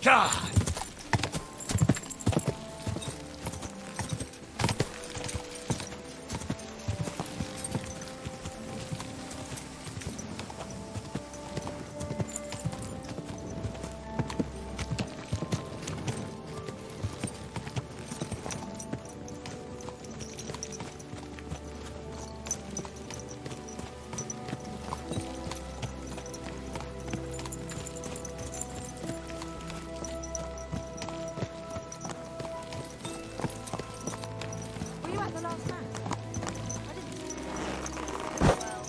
God! Were you at the last mass? I didn't. Well,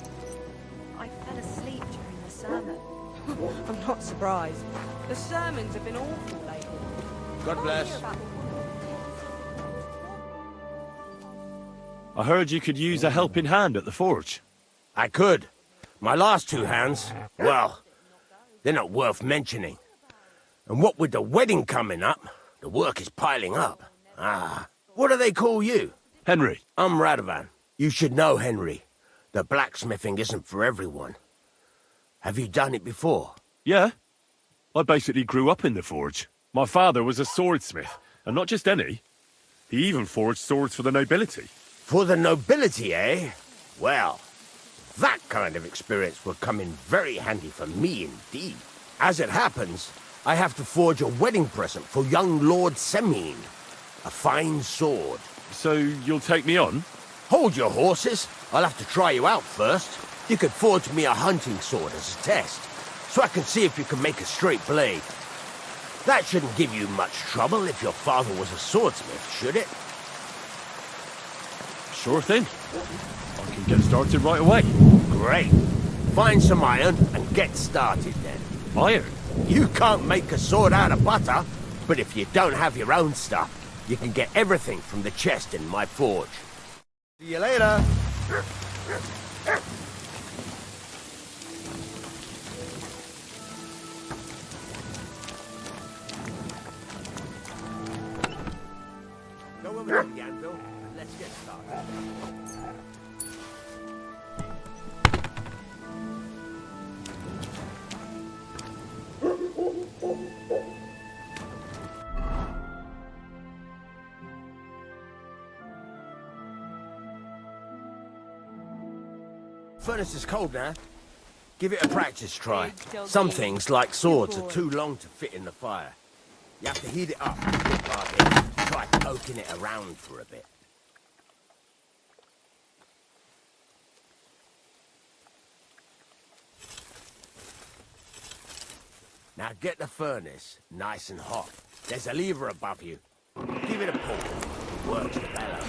I fell asleep during the sermon. I'm not surprised. The sermons have been awful lately. God bless. I heard you could use a helping hand at the forge. I could. My last two hands, well, they're not worth mentioning. And what with the wedding coming up, the work is piling up. What do they call you? Henry. I'm Radovan. You should know, Henry. The blacksmithing isn't for everyone. Have you done it before? Yeah. I basically grew up in the forge. My father was a swordsmith, and not just any. He even forged swords for the nobility. For the nobility, eh? Well, that kind of experience will come in very handy for me indeed. As it happens, I have to forge a wedding present for young Lord Semine. A fine sword. So you'll take me on? Hold your horses. I'll have to try you out first. You could forge me a hunting sword as a test, so I can see if you can make a straight blade. That shouldn't give you much trouble if your father was a swordsmith, should it? Sure thing. I can get started right away. Great. Find some iron and get started then. Iron? You can't make a sword out of butter, but if you don't have your own stuff, you can get everything from the chest in my forge. See you later. Go over to the anvil and let's get started. Furnace is cold now. Give it a practice try. Some things, like swords, are too long to fit in the fire. You have to heat it up bit by bit. Try poking it around for a bit. Now get the furnace nice and hot. There's a lever above you. Give it a pull. Works the bellows.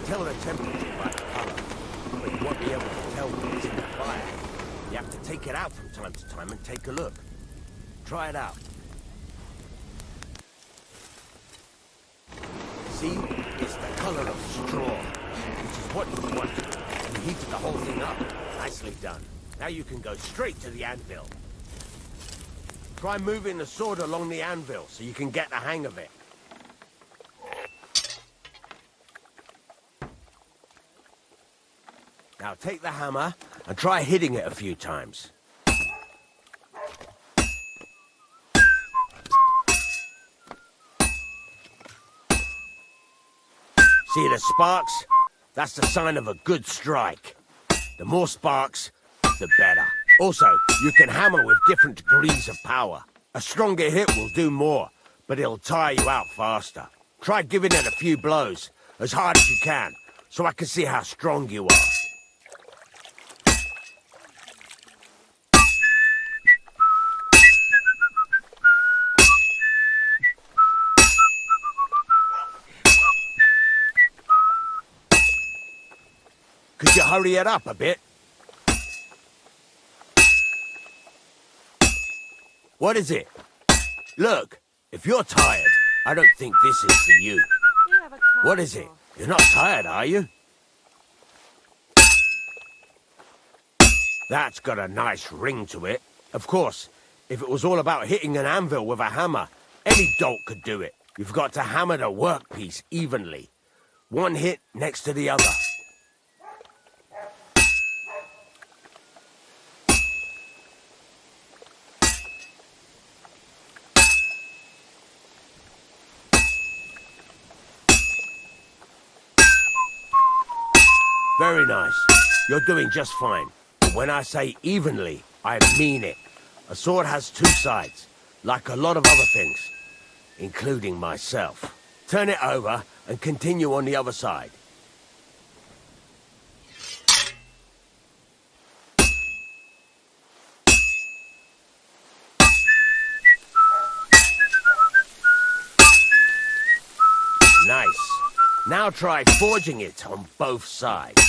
Tell the temperature by the color, but you won't be able to tell when it's in the fire. You have to take it out from time to time and take a look. Try it out. See? It's the color of straw, which is what you want. You heated the whole thing up. Nicely done. Now you can go straight to the anvil. Try moving the sword along the anvil so you can get the hang of it. Now take the hammer and try hitting it a few times. See the sparks? That's the sign of a good strike. The more sparks, the better. Also, you can hammer with different degrees of power. A stronger hit will do more, but it'll tire you out faster. Try giving it a few blows, as hard as you can, so I can see how strong you are. Could you hurry it up a bit? What is it? Look, if you're tired, I don't think this is for you. What is it? You're not tired, are you? That's got a nice ring to it. Of course, If it was all about hitting an anvil with a hammer, any dolt could do it. You've got to hammer the workpiece evenly. One hit next to the other. Very nice. You're doing just fine. But when I say evenly, I mean it. A sword has two sides, like a lot of other things, including myself. Turn it over and continue on the other side. Nice. Now try forging it on both sides.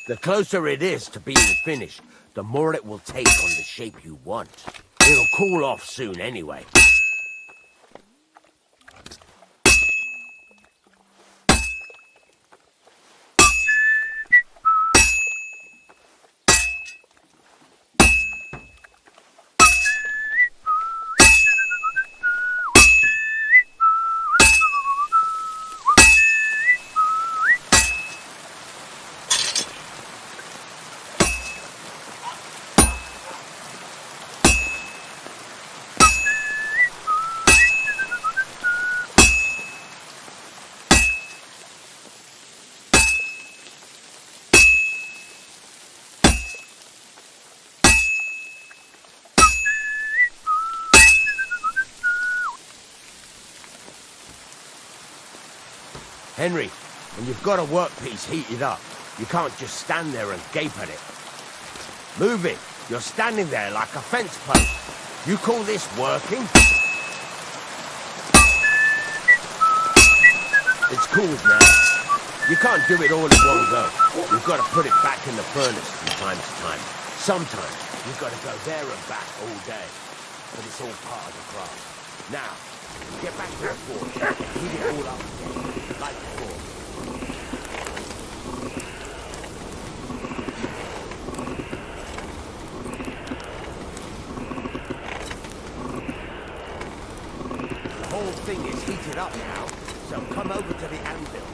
The closer it is to being finished, the more it will take on the shape you want. It'll cool off soon anyway. Henry, when you've got a workpiece heated up, you can't just stand there and gape at it. Move it. You're standing there like a fence post. You call this working? It's cooled now. You can't do it all in one go. You've got to put it back in the furnace from time to time. Sometimes you've got to go there and back all day. But it's all part of the craft. Now, get back to the forge and heat it all up again, like before. The whole thing is heated up now, so come over to the anvil.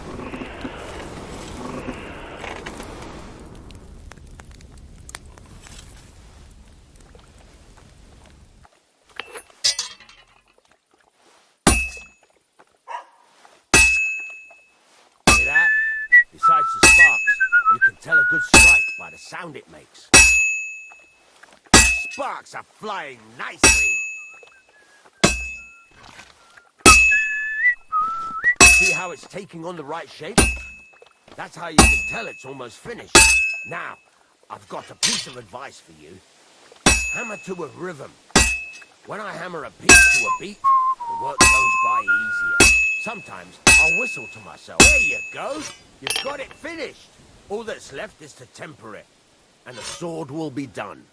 Besides the sparks, you can tell a good strike by the sound it makes. Sparks are flying nicely. See how it's taking on the right shape? That's how you can tell it's almost finished. Now, I've got a piece of advice for you. Hammer to a rhythm. When I hammer a piece to a beat, the work goes by easier. Sometimes I'll whistle to myself. There you go. You've got it finished. All that's left is to temper it, and the sword will be done.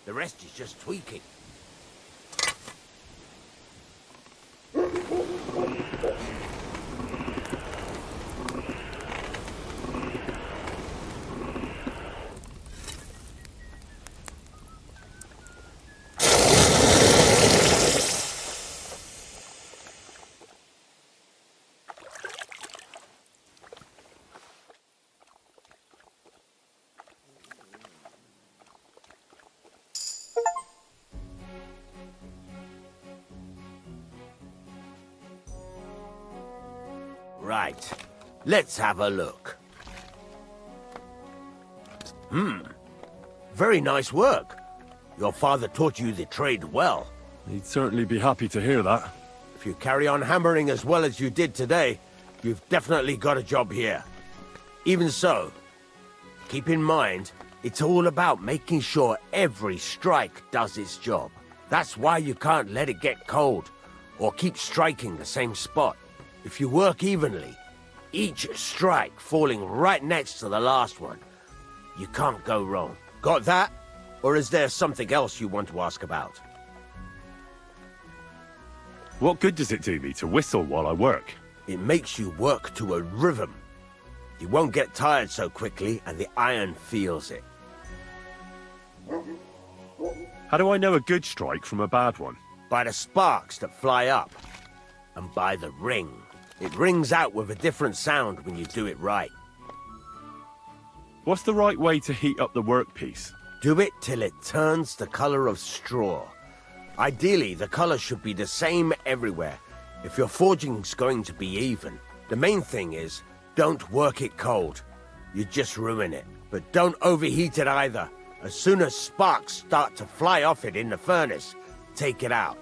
The rest is just tweaking. Right, let's have a look. Very nice work. Your father taught you the trade well. He'd certainly be happy to hear that. If you carry on hammering as well as you did today, you've definitely got a job here. Even so, keep in mind, it's all about making sure every strike does its job. That's why you can't let it get cold, or keep striking the same spot. If you work evenly, each strike falling right next to the last one, you can't go wrong. Got that? Or is there something else you want to ask about? What good does it do me to whistle while I work? It makes you work to a rhythm. You won't get tired so quickly, and the iron feels it. How do I know a good strike from a bad one? By the sparks that fly up. And by the ring. It rings out with a different sound when you do it right. What's the right way to heat up the workpiece? Do it till it turns the color of straw. Ideally, the color should be the same everywhere, if your forging's going to be even. The main thing is, don't work it cold. You just ruin it. But don't overheat it either. As soon as sparks start to fly off it in the furnace, take it out.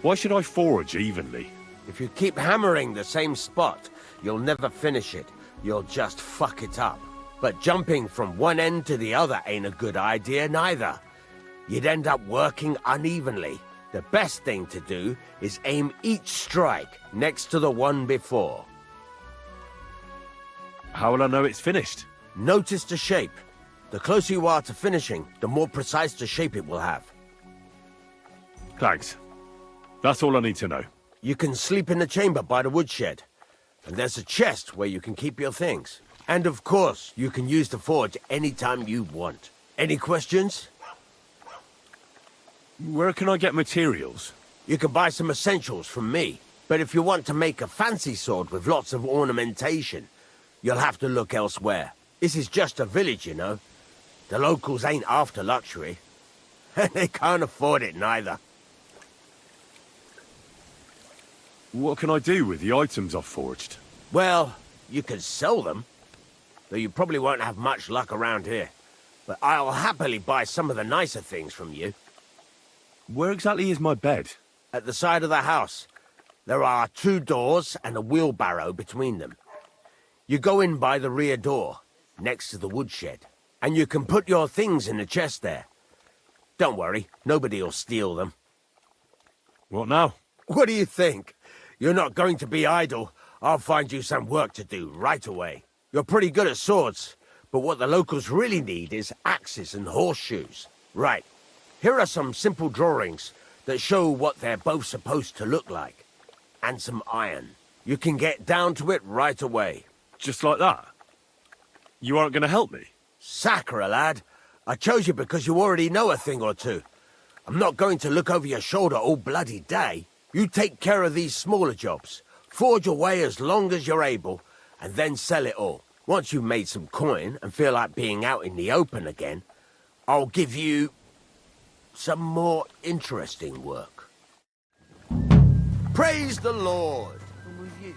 Why should I forge evenly? If you keep hammering the same spot, you'll never finish it. You'll just fuck it up. But jumping from one end to the other ain't a good idea neither. You'd end up working unevenly. The best thing to do is aim each strike next to the one before. How will I know it's finished? Notice the shape. The closer you are to finishing, the more precise the shape it will have. Thanks. That's all I need to know. You can sleep in the chamber by the woodshed. And there's a chest where you can keep your things. And of course, you can use the forge anytime you want. Any questions? Where can I get materials? You can buy some essentials from me. But if you want to make a fancy sword with lots of ornamentation, you'll have to look elsewhere. This is just a village, you know. The locals ain't after luxury. And they can't afford it neither. What can I do with the items I've forged? Well, you can sell them. Though you probably won't have much luck around here. But I'll happily buy some of the nicer things from you. Where exactly is my bed? At the side of the house. There are 2 doors and a wheelbarrow between them. You go in by the rear door, next to the woodshed. And you can put your things in the chest there. Don't worry, nobody'll steal them. What now? What do you think? You're not going to be idle. I'll find you some work to do right away. You're pretty good at swords, but what the locals really need is axes and horseshoes. Right. Here are some simple drawings that show what they're both supposed to look like. And some iron. You can get down to it right away. Just like that? You aren't going to help me? Sacre, lad. I chose you because you already know a thing or two. I'm not going to look over your shoulder all bloody day. You take care of these smaller jobs. Forge away as long as you're able, and then sell it all. Once you've made some coin and feel like being out in the open again, I'll give you some more interesting work. Praise the Lord! And with you.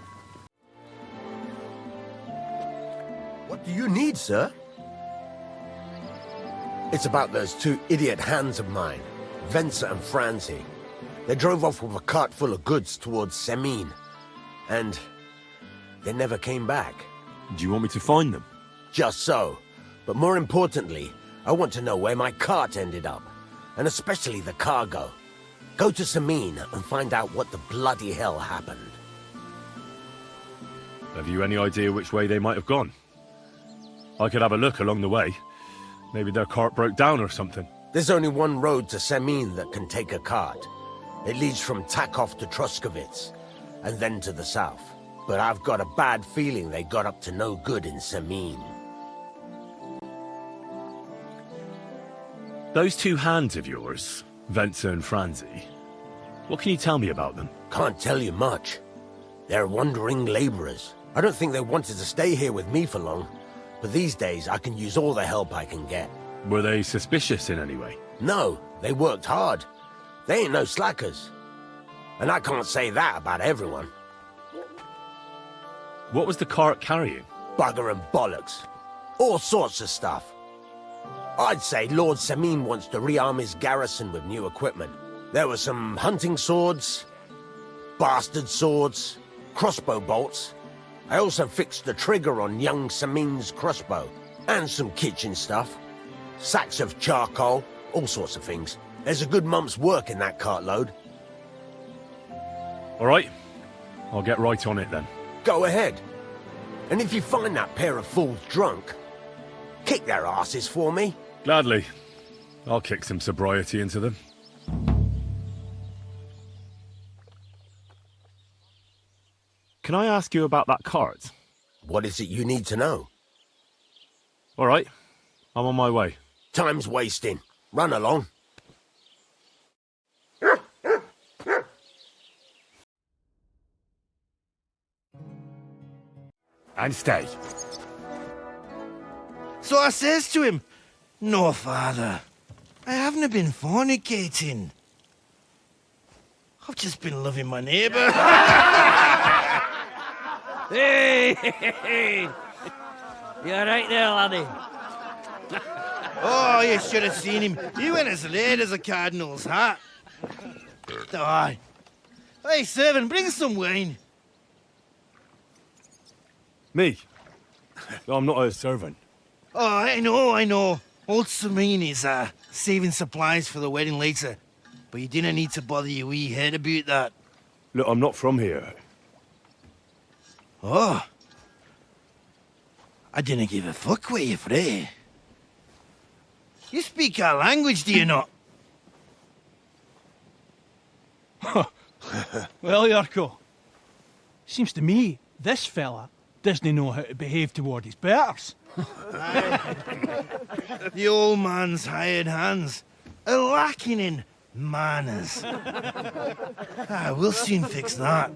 What do you need, sir? It's about those 2 idiot hands of mine, Venser and Franzi. They drove off with a cart full of goods towards Semine, and they never came back. Do you want me to find them? Just so. But more importantly, I want to know where my cart ended up, and especially the cargo. Go to Semine and find out what the bloody hell happened. Have you any idea which way they might have gone? I could have a look along the way. Maybe their cart broke down or something. There's only one road to Semine that can take a cart. It leads from Takov to Troskowitz, and then to the south. But I've got a bad feeling they got up to no good in Semine. Those 2 hands of yours, Venser and Franzi, what can you tell me about them? Can't tell you much. They're wandering laborers. I don't think they wanted to stay here with me for long, but these days I can use all the help I can get. Were they suspicious in any way? No, they worked hard. They ain't no slackers. And I can't say that about everyone. What was the cart carrying? Bugger and bollocks. All sorts of stuff. I'd say Lord Semine wants to rearm his garrison with new equipment. There were some hunting swords, bastard swords, crossbow bolts. I also fixed the trigger on young Semine's crossbow. And some kitchen stuff. Sacks of charcoal, all sorts of things. There's a good month's work in that cartload. All right. I'll get right on it then. Go ahead. And if you find that pair of fools drunk, kick their asses for me. Gladly. I'll kick some sobriety into them. Can I ask you about that cart? What is it you need to know? All right. I'm on my way. Time's wasting. Run along. And stay. So I says to him, "No, father, I haven't been fornicating. I've just been loving my neighbour." Hey! You alright there, laddie? Oh, you should have seen him. He went as red as a cardinal's hat. Aye. Hey, servant, bring some wine. Me? I'm not a servant. Oh, I know. Old Semine is saving supplies for the wedding later. But you didn't need to bother your wee head about that. Look, I'm not from here. Oh. I didn't give a fuck what you're frae. You speak our language, do you not? Well, Jurko, seems to me this fella doesn't know how to behave toward his betters. The old man's hired hands are lacking in manners. We'll soon fix that.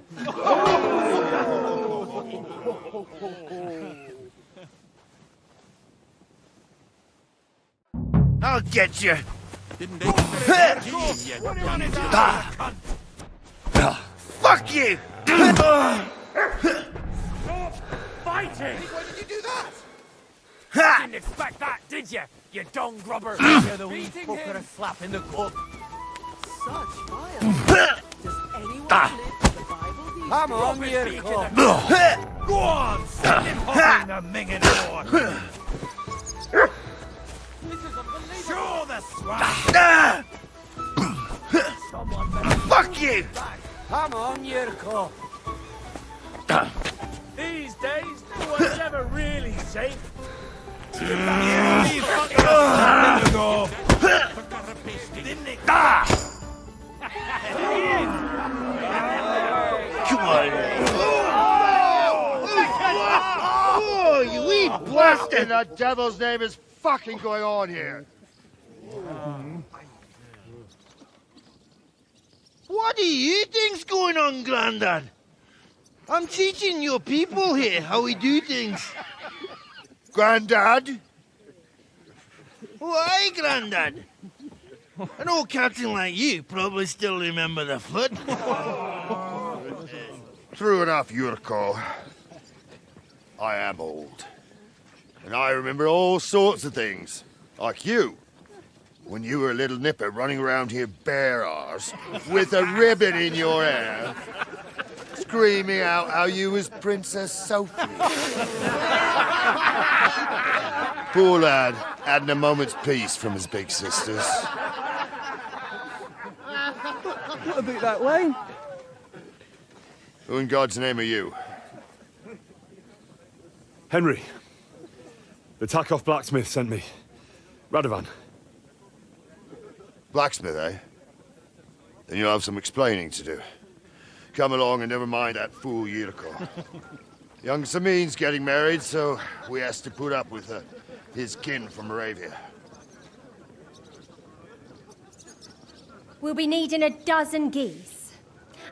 I'll get you. Fuck you! Fighting! Why did you do that? Didn't expect that, did you? You dung grubber! You're the wee Beating fucker him. a slap in the cup. Such violence. Does anyone live in the Bible these Come on, days? Jurko. Go on, send him home the minging Lord. Show the swag. Fuck you! Come on, Jurko. These days, no one's ever really safe. Come on. Oh, you wee What in the devil's name is fucking going on here? What do you think's going on, Grandad? I'm teaching your people here how we do things. Grandad? Why, Grandad? An old captain like you probably still remember the flood. True enough, Jurko. I am old. And I remember all sorts of things. Like you. When you were a little nipper running around here bare arse, with a ribbon in your hair, screaming out how you was Princess Sophie. Poor lad, hadn't a moment's peace from his big sisters. What about that wine? Who in God's name are you? Henry. The Takeoff Blacksmith sent me. Radovan. Blacksmith, eh? Then you'll have some explaining to do. Come along and never mind that fool Jurko. Young Semine's getting married, so we has to put up with his kin from Moravia. We'll be needing a dozen geese.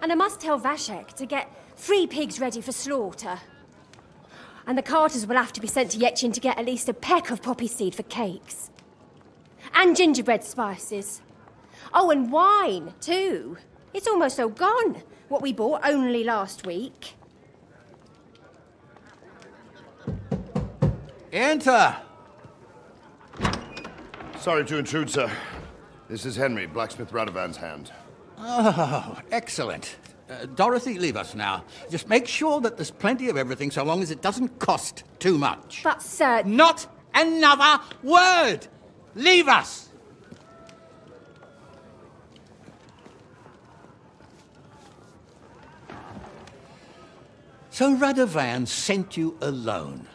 And I must tell Vashek to get 3 pigs ready for slaughter. And the carters will have to be sent to Yetchin to get at least a peck of poppy seed for cakes. And gingerbread spices. Oh, and wine, too. It's almost all gone, what we bought only last week. Enter! Sorry to intrude, sir. This is Henry, Blacksmith Radovan's hand. Oh, excellent. Dorothy, leave us now. Just make sure that there's plenty of everything so long as it doesn't cost too much. But, sir... Not another word! Leave us! So Radovan sent you alone.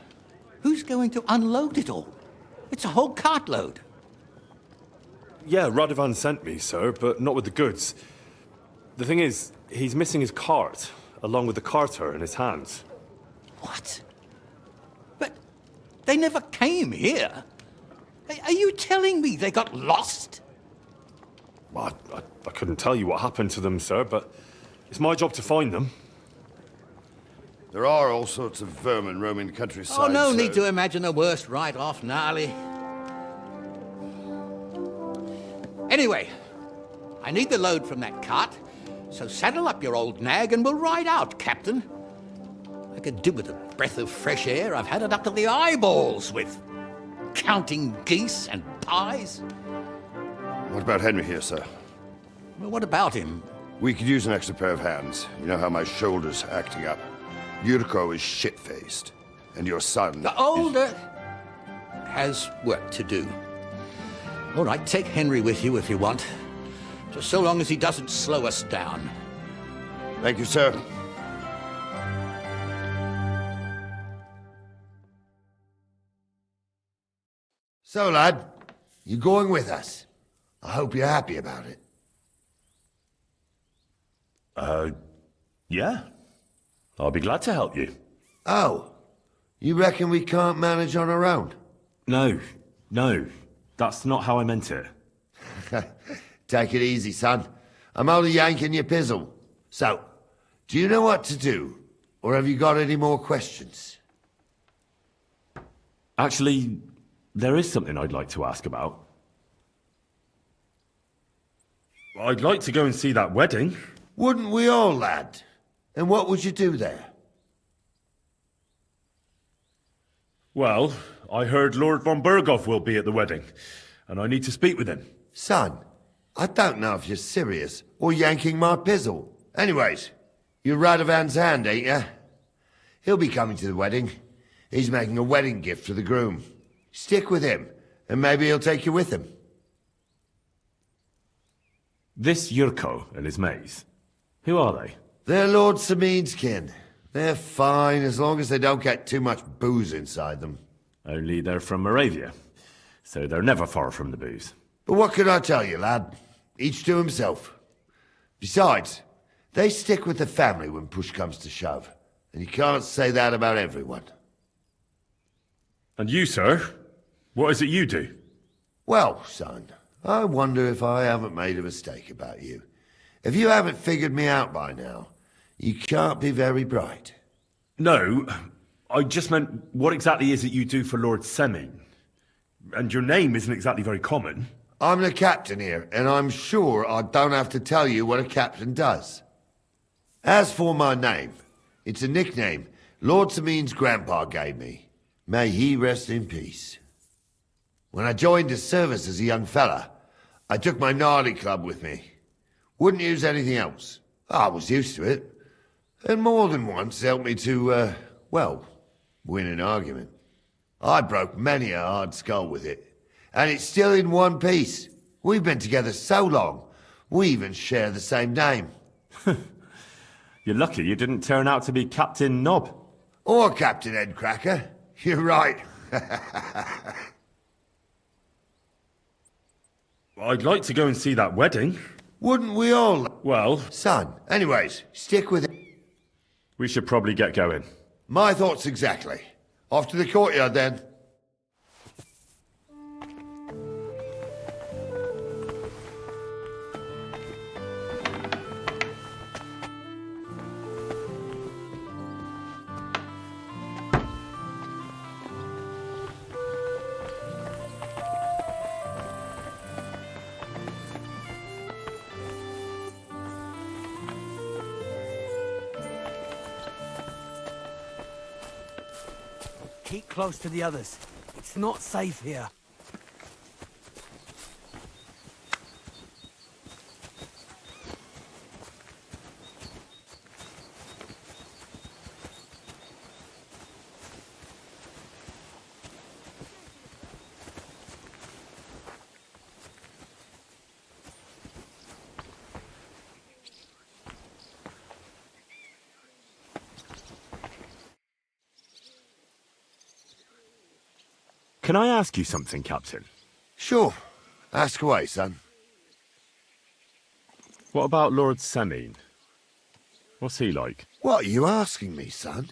Who's going to unload it all? It's a whole cartload. Yeah, Radovan sent me, sir, but not with the goods. The thing is, he's missing his cart, along with the carter in his hands. What? But they never came here. Are you telling me they got lost? Well, I couldn't tell you what happened to them, sir, but it's my job to find them. There are all sorts of vermin roaming the countryside. Oh, no so- need to imagine the worst right off, Gnarly. Anyway, I need the load from that cart, so saddle up your old nag and we'll ride out, Captain. I could do with a breath of fresh air. I've had it up to the eyeballs with counting geese and pies. What about Henry here, sir? Well, what about him? We could use an extra pair of hands. You know how my shoulder's acting up. Jurko is shit-faced. And your son... The older has work to do. All right, take Henry with you if you want. Just so long as he doesn't slow us down. Thank you, sir. So, lad, you going with us? I hope you're happy about it. Yeah. I'll be glad to help you. Oh, you reckon we can't manage on our own? No. That's not how I meant it. Take it easy, son. I'm only yanking your pizzle. So, do you know what to do? Or have you got any more questions? Actually, there is something I'd like to ask about. I'd like to go and see that wedding. Wouldn't we all, lad? And what would you do there? Well, I heard Lord von Berghoff will be at the wedding, and I need to speak with him. Son, I don't know if you're serious or yanking my pizzle. Anyways, you're Radovan's hand, ain't you? He'll be coming to the wedding. He's making a wedding gift for the groom. Stick with him, and maybe he'll take you with him. This Jurko and his mates, who are they? They're Lord Semine's kin. They're fine as long as they don't get too much booze inside them. Only they're from Moravia, so they're never far from the booze. But what can I tell you, lad? Each to himself. Besides, they stick with the family when push comes to shove. And you can't say that about everyone. And you, sir? What is it you do? Well, son, I wonder if I haven't made a mistake about you. If you haven't figured me out by now, you can't be very bright. No, I just meant, what exactly is it you do for Lord Semine? And your name isn't exactly very common. I'm the captain here, and I'm sure I don't have to tell you what a captain does. As for my name, it's a nickname Lord Semine's grandpa gave me. May he rest in peace. When I joined his service as a young fella, I took my Gnarly club with me. Wouldn't use anything else. I was used to it. And more than once helped me to, well, win an argument. I broke many a hard skull with it. And it's still in one piece. We've been together so long, we even share the same name. You're lucky you didn't turn out to be Captain Knob. Or Captain Headcracker. You're right. I'd like to go and see that wedding. Wouldn't we all? Well, Son, anyways, stick with it. we should probably get going. My thoughts exactly. Off to the courtyard then. Keep close to the others. It's not safe here. Can I ask you something, Captain? Sure. Ask away, son. What about Lord Semine? What's he like? What are you asking me, son?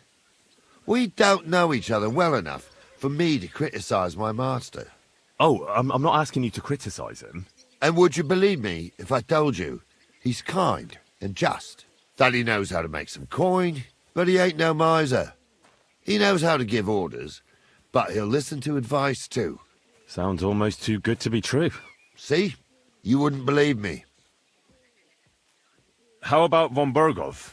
We don't know each other well enough for me to criticize my master. Oh, I'm not asking you to criticise him. And would you believe me if I told you he's kind and just? That he knows how to make some coin, but he ain't no miser. He knows how to give orders, but he'll listen to advice too. Sounds almost too good to be true. See? You wouldn't believe me. How about von Burgov?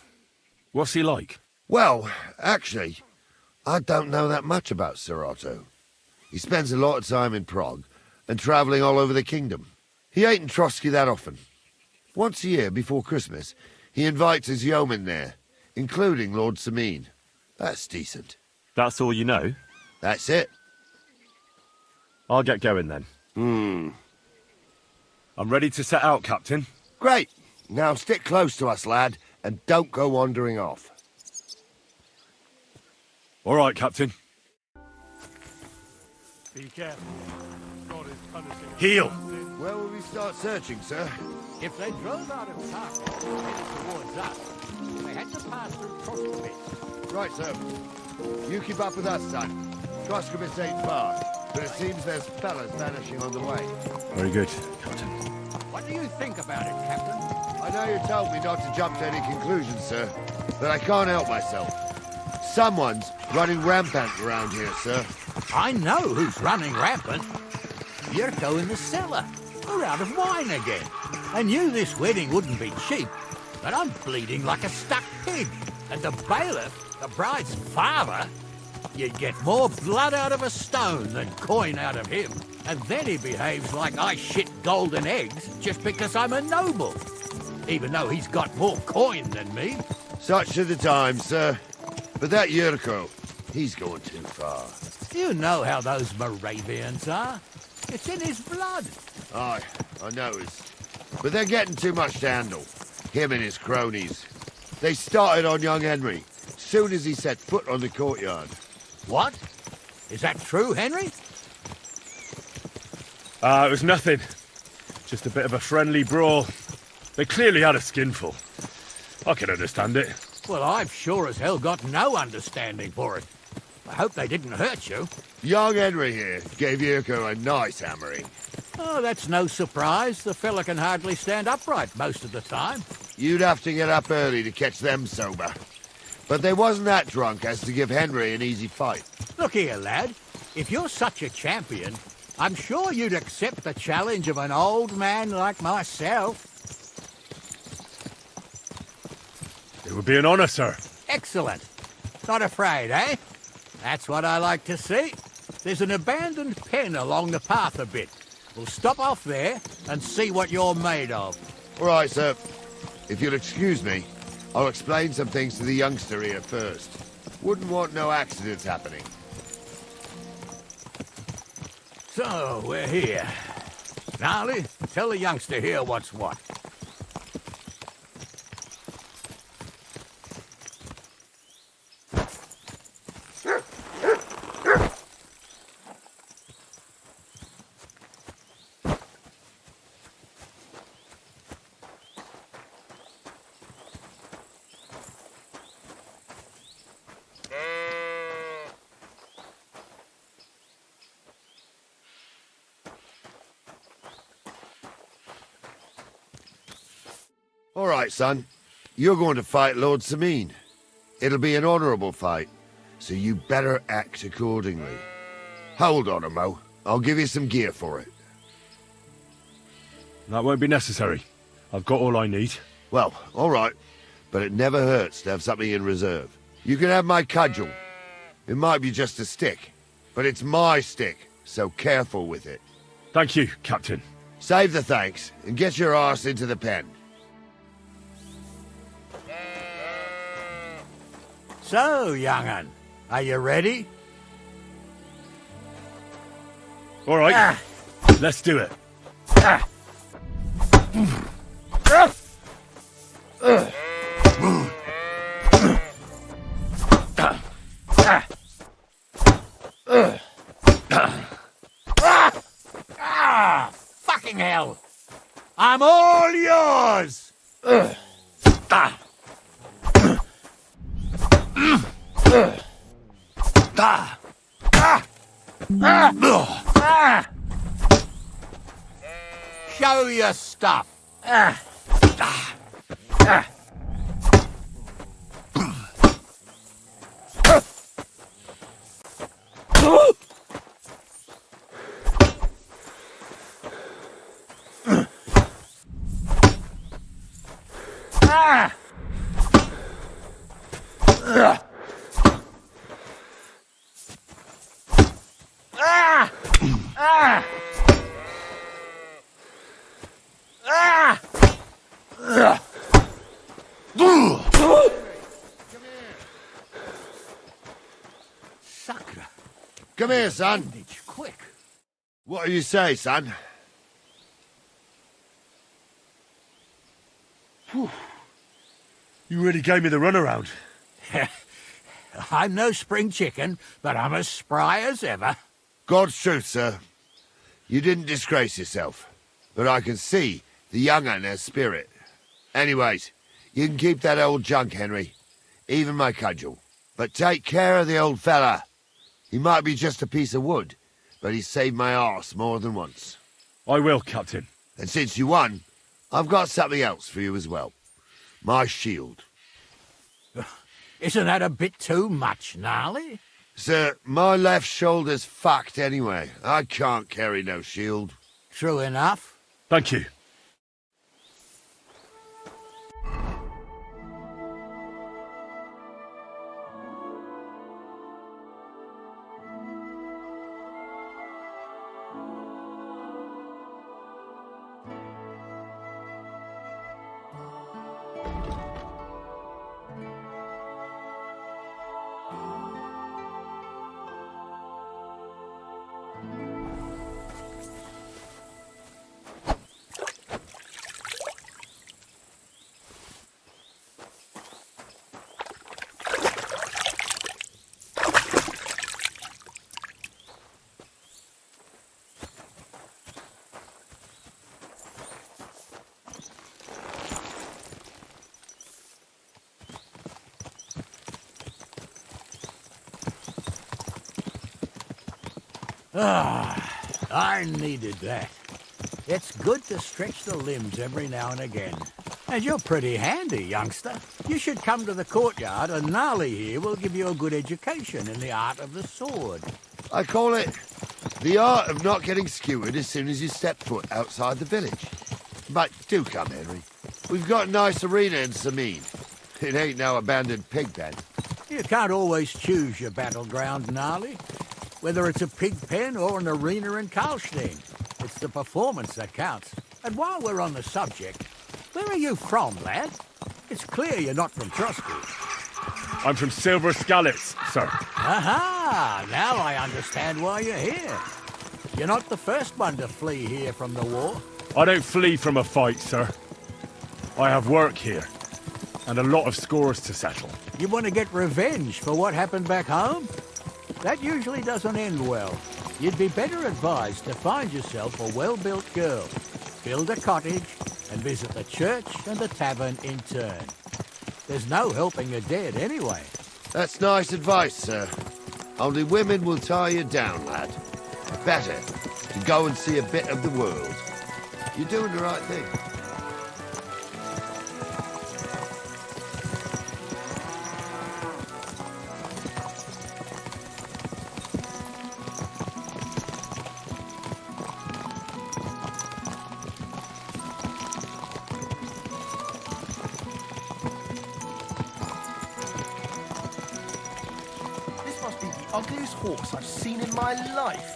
What's he like? Well, actually, I don't know that much about Sir Otto. He spends a lot of time in Prague and travelling all over the kingdom. He ain't in Trotsky that often. Once a year, before Christmas, he invites his yeomen there, including Lord Semine. That's decent. That's all you know? That's it. I'll get going then. I'm ready to set out, Captain. Great. Now stick close to us, lad, and don't go wandering off. All right, Captain. Be careful. God is punishing us. Heel! Where will we start searching, sir? If they drove out of Kharkov and headed towards us, they had to pass through Troskowitz. Right, sir. You keep up with us, son. Troskowitz ain't far, but it seems there's fellas vanishing on the way. Very good, Captain. What do you think about it, Captain? I know you told me not to jump to any conclusions, sir, but I can't help myself. Someone's running rampant around here, sir. I know who's running rampant. Jurko in the cellar. We're out of wine again. I knew this wedding wouldn't be cheap, but I'm bleeding like a stuck pig. And the bailiff, the bride's father, you'd get more blood out of a stone than coin out of him. And then he behaves like I shit golden eggs just because I'm a noble. Even though he's got more coin than me. Such are the times, sir. But that Jurko, he's going too far. You know how those Moravians are. It's in his blood. Aye, I knows. But they're getting too much to handle. Him and his cronies. They started on young Henry, soon as he set foot on the courtyard. What? Is that true, Henry? It was nothing. Just a bit of a friendly brawl. They clearly had a skinful. I can understand it. Well, I've sure as hell got no understanding for it. I hope they didn't hurt you. Young Henry here gave Jurko a nice hammering. Oh, that's no surprise. The fella can hardly stand upright most of the time. You'd have to get up early to catch them sober. But they wasn't that drunk as to give Henry an easy fight. Look here, lad. If you're such a champion, I'm sure you'd accept the challenge of an old man like myself. It would be an honour, sir. Excellent. Not afraid, eh? That's what I like to see. There's an abandoned pen along the path a bit. We'll stop off there and see what you're made of. All right, sir. If you'll excuse me, I'll explain some things to the youngster here first. Wouldn't want no accidents happening. So, we're here. Gnarly, tell the youngster here what's what. All right, son. You're going to fight Lord Semine. It'll be an honourable fight, so you better act accordingly. Hold on, Mo. I'll give you some gear for it. That won't be necessary. I've got all I need. Well, all right. But it never hurts to have something in reserve. You can have my cudgel. It might be just a stick, but it's my stick, so careful with it. Thank you, Captain. Save the thanks, and get your arse into the pen. So, young'un, are you ready? All right, let's do it. Fucking hell! I'm all yours! Show your stuff. Sucker. Come here, son. Bandage, quick. What do you say, son? You really gave me the runaround. I'm no spring chicken, but I'm as spry as ever. God's truth, sir. You didn't disgrace yourself, but I can see the young un has spirit. Anyways, you can keep that old junk, Henry. Even my cudgel. But take care of the old fella. He might be just a piece of wood, but he's saved my arse more than once. I will, Captain. And since you won, I've got something else for you as well. My shield. Isn't that a bit too much, Gnarly? Sir, my left shoulder's fucked anyway. I can't carry no shield. True enough. Thank you. I needed that. It's good to stretch the limbs every now and again. And you're pretty handy, youngster. You should come to the courtyard, and Gnarly here will give you a good education in the art of the sword. I call it the art of not getting skewered as soon as you step foot outside the village. But do come, Henry. We've got a nice arena in Semine. It ain't no abandoned pig pen. You can't always choose your battleground, Gnarly. Whether it's a pig pen or an arena in Karlstein, it's the performance that counts. And while we're on the subject, where are you from, lad? It's clear you're not from Troskowitz. I'm from Silver Scallops, sir. Aha! Now I understand why you're here. You're not the first one to flee here from the war. I don't flee from a fight, sir. I have work here, and a lot of scores to settle. You want to get revenge for what happened back home? That usually doesn't end well. You'd be better advised to find yourself a well-built girl, build a cottage, and visit the church and the tavern in turn. There's no helping the dead anyway. That's nice advice, sir. Only women will tie you down, lad. Better to go and see a bit of the world. You're doing the right thing. This must be the ugliest horse I've seen in my life.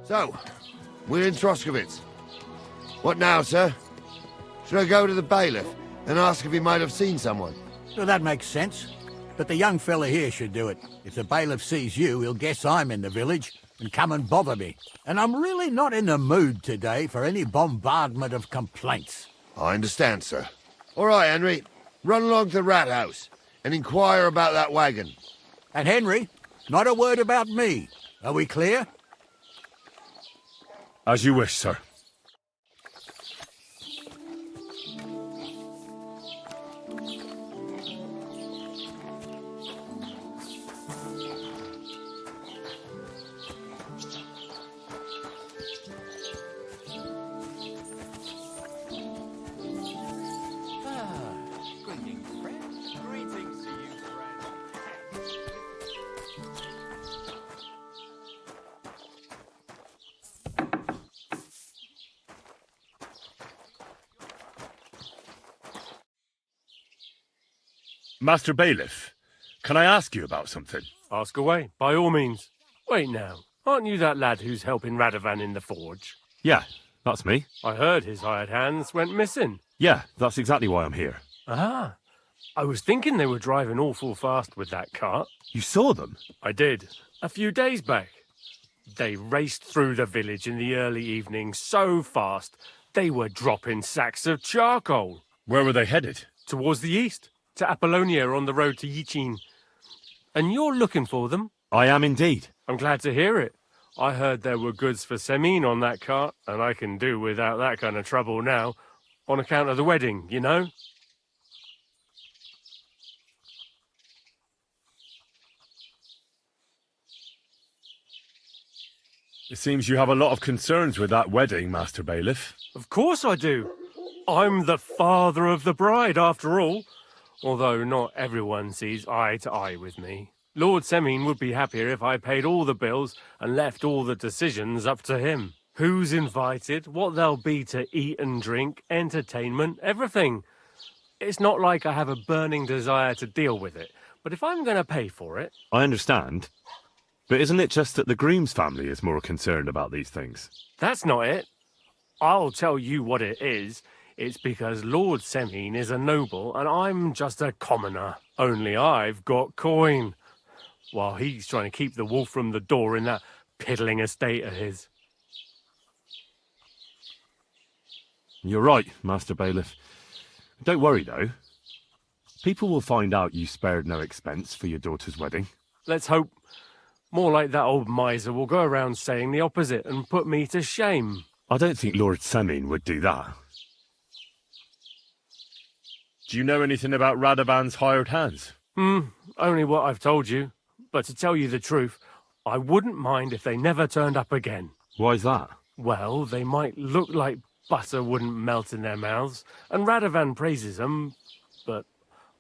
So, we're in Troskowitz. What now, sir? Should I go to the bailiff and ask if he might have seen someone? Well, that makes sense. But the young fella here should do it. If the bailiff sees you, he'll guess I'm in the village and come and bother me. And I'm really not in the mood today for any bombardment of complaints. I understand, sir. All right, Henry. Run along to the rat house and inquire about that wagon. And Henry, not a word about me. Are we clear? As you wish, sir. Master Bailiff, can I ask you about something? Ask away, by all means. Wait now, aren't you that lad who's helping Radovan in the forge? Yeah, that's me. I heard his hired hands went missing. Yeah, that's exactly why I'm here. Ah, I was thinking they were driving awful fast with that cart. You saw them? I did, a few days back. They raced through the village in the early evening so fast, they were dropping sacks of charcoal. Where were they headed? Towards the east. To Apollonia on the road to Yichin. And you're looking for them? I am indeed. I'm glad to hear it. I heard there were goods for Semine on that cart, and I can do without that kind of trouble now, on account of the wedding, you know? It seems you have a lot of concerns with that wedding, Master Bailiff. Of course I do. I'm the father of the bride, after all. Although not everyone sees eye to eye with me. Lord Semine would be happier if I paid all the bills and left all the decisions up to him. Who's invited, what there'll be to eat and drink, entertainment, everything. It's not like I have a burning desire to deal with it, but if I'm going to pay for it... I understand. But isn't it just that the groom's family is more concerned about these things? That's not it. I'll tell you what it is. It's because Lord Semine is a noble and I'm just a commoner. Only I've got coin. While he's trying to keep the wolf from the door in that piddling estate of his. You're right, Master Bailiff. Don't worry, though. People will find out you spared no expense for your daughter's wedding. Let's hope. More like that old miser will go around saying the opposite and put me to shame. I don't think Lord Semine would do that. Do you know anything about Radovan's hired hands? Only what I've told you. But to tell you the truth, I wouldn't mind if they never turned up again. Why's that? Well, they might look like butter wouldn't melt in their mouths, and Radovan praises them, but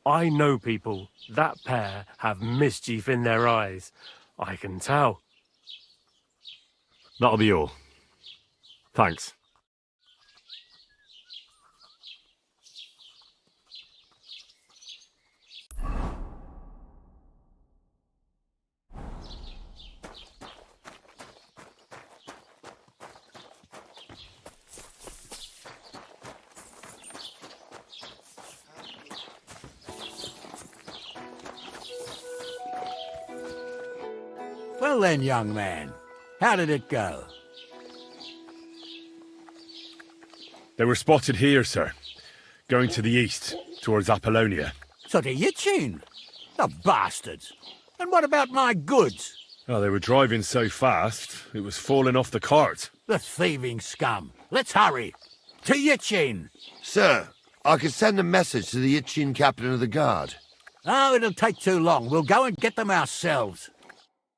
I know people. That pair have mischief in their eyes. I can tell. That'll be all. Thanks. Well then, young man, how did it go? They were spotted here, sir. Going to the east, towards Apollonia. So to Yichin? The bastards! And what about my goods? Oh, they were driving so fast, it was falling off the cart. The thieving scum! Let's hurry! To Yichin! Sir, I could send a message to the Yichin captain of the guard. Oh, it'll take too long. We'll go and get them ourselves.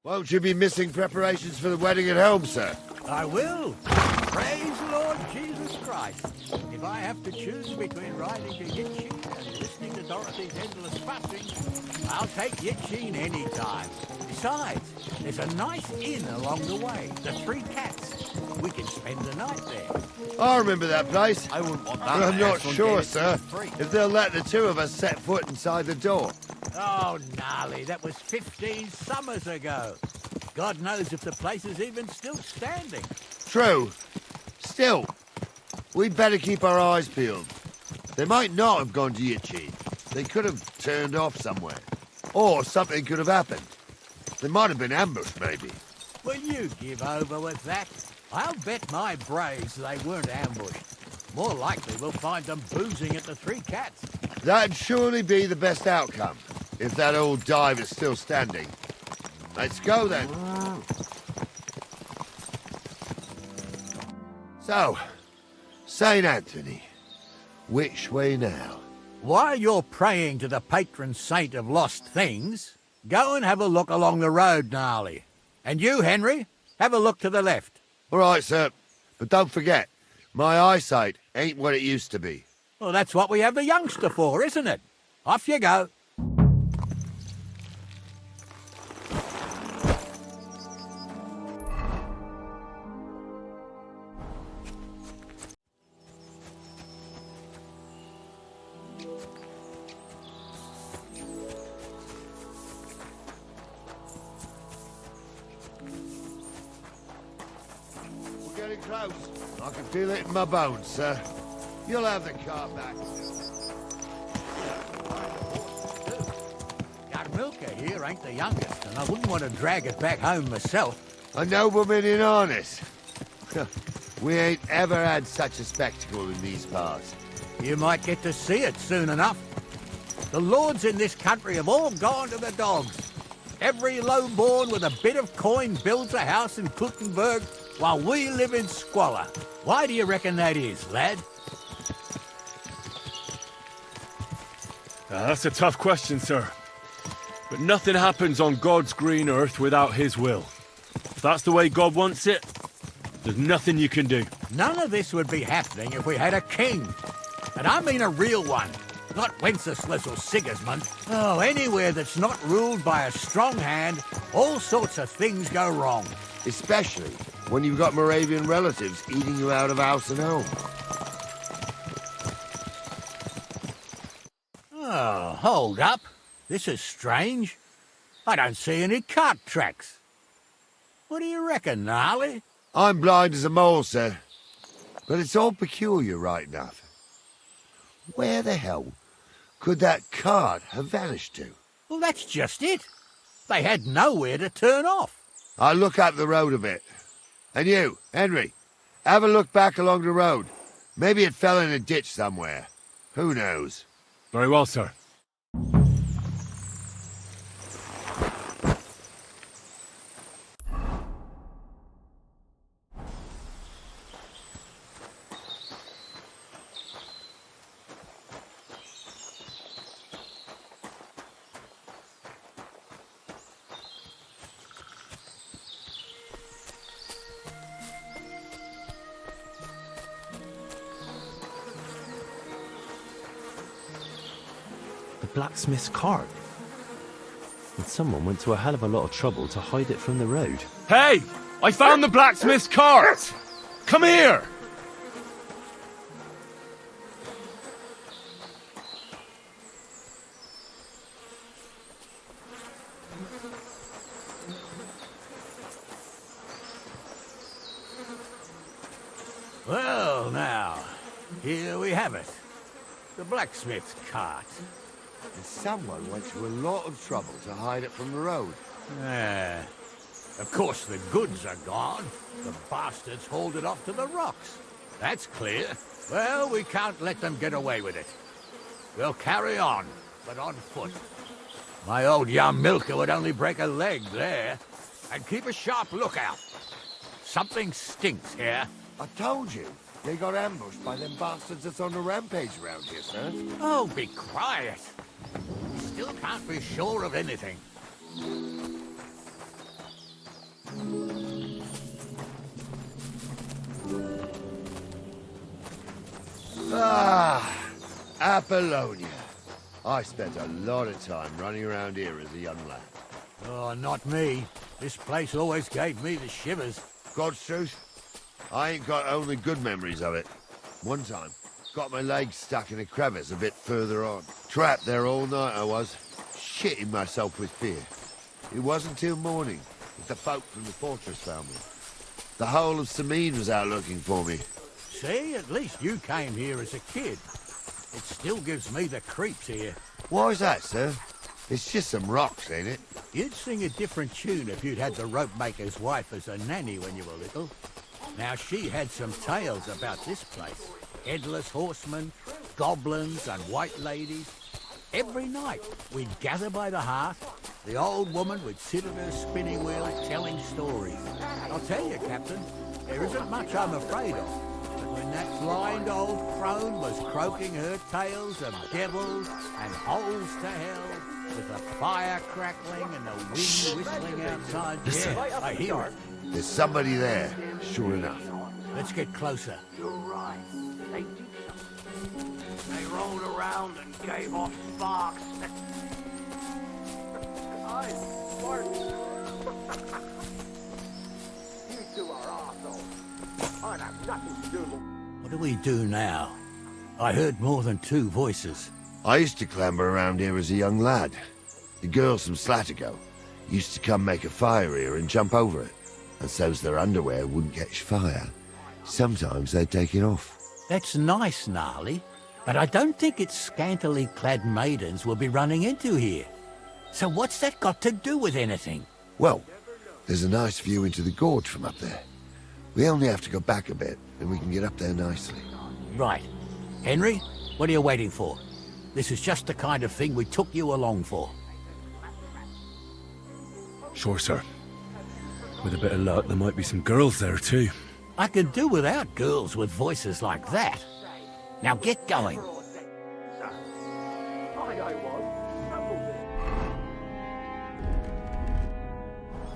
Won't you be missing preparations for the wedding at home, sir? I will. Praise Lord Jesus Christ. If I have to choose between riding to Yichin and listening to Dorothy's endless fussing, I'll take Yichin any time. Besides, there's a nice inn along the way, the Three Cats. We can spend the night there. I remember that place. I wouldn't want that. But I'm not sure, sir, free. if they'll let the two of us set foot inside the door. Oh, Gnarly, that was 15 summers ago. God knows if the place is even still standing. True. Still, we'd better keep our eyes peeled. They might not have gone to Yichin. They could have turned off somewhere. Or something could have happened. They might have been ambushed, maybe. Will you give over with that? I'll bet my braves they weren't ambushed. More likely we'll find them boozing at the Three Cats. That'd surely be the best outcome. if that old dive is still standing. Let's go then. So, St. Anthony, which way now? While you're praying to the patron saint of lost things, go and have a look along the road, Gnarly. And you, Henry, have a look to the left. All right, sir. But don't forget, my eyesight ain't what it used to be. Well, that's what we have the youngster for, isn't it? Off you go. We're getting close. I can feel it in my bones, sir. You'll have the car back. Young Milker here ain't the youngest, and I wouldn't want to drag it back home myself. A nobleman in harness. We ain't ever had such a spectacle in these parts. You might get to see it soon enough. The lords in this country have all gone to the dogs. Every low-born with a bit of coin builds a house in Kuttenberg while we live in squalor. Why do you reckon that is, lad? That's a tough question, sir. But nothing happens on God's green earth without his will. If that's the way God wants it, there's nothing you can do. None of this would be happening if we had a king. And I mean a real one, not Wenceslas or Sigismund. Oh, anywhere that's not ruled by a strong hand, all sorts of things go wrong. Especially when you've got Moravian relatives eating you out of house and home. Oh, hold up. This is strange. I don't see any cart tracks. What do you reckon, Gnarly? I'm blind as a mole, sir. But it's all peculiar, right enough. Where the hell could that cart have vanished to? Well, that's just it. They had nowhere to turn off. I'll look up the road a bit. And you, Henry, have a look back along the road. Maybe it fell in a ditch somewhere. Who knows? Very well, sir. Blacksmith's cart. And someone went to a hell of a lot of trouble to hide it from the road. Hey! I found the blacksmith's cart! Come here! Well, now, here we have it. The blacksmith's cart. And someone went to a lot of trouble to hide it from the road. Yeah. Of course, the goods are gone. The bastards hauled it off to the rocks. That's clear. Well, we can't let them get away with it. We'll carry on, but on foot. My old young milker would only break a leg there. And keep a sharp lookout. Something stinks here. I told you. They got ambushed by them bastards that's on the rampage around here, sir. Oh, be quiet. We still can't be sure of anything. Ah, Apollonia. I spent a lot of time running around here as a young lad. Oh, not me. This place always gave me the shivers. God's truth, I ain't got only good memories of it. One time, got my legs stuck in a crevice a bit further on. Trapped there all night I was, shitting myself with fear. It wasn't till morning that the folk from the fortress found me. The whole of Semine was out looking for me. See, at least you came here as a kid. It still gives me the creeps here. Why is that, sir? It's just some rocks, ain't it? You'd sing a different tune if you'd had the rope maker's wife as a nanny when you were little. Now, she had some tales about this place. Headless horsemen, goblins, and white ladies. Every night, we'd gather by the hearth. The old woman would sit at her spinning wheel telling stories. I'll tell you, Captain, there isn't much I'm afraid of. But when that blind old crone was croaking her tales of devils and holes to hell, with the fire crackling and the wind whistling outside, yeah, I hear it. There's somebody there, sure enough. Let's get closer. You're right. They rolled around and gave off sparks. I spark. You two are arseholes. I'd have nothing to do with them. What do we do now? I heard more than two voices. I used to clamber around here as a young lad. The girls from Slatigo used to come make a fire here and jump over it. And so's their underwear wouldn't catch fire. Sometimes they'd take it off. That's nice, Gnarly, but I don't think it's scantily clad maidens we'll be running into here. So what's that got to do with anything? Well, there's a nice view into the gorge from up there. We only have to go back a bit, and we can get up there nicely. Right. Henry, what are you waiting for? This is just the kind of thing we took you along for. Sure, sir. With a bit of luck, there might be some girls there, too. I can do without girls with voices like that. Now get going.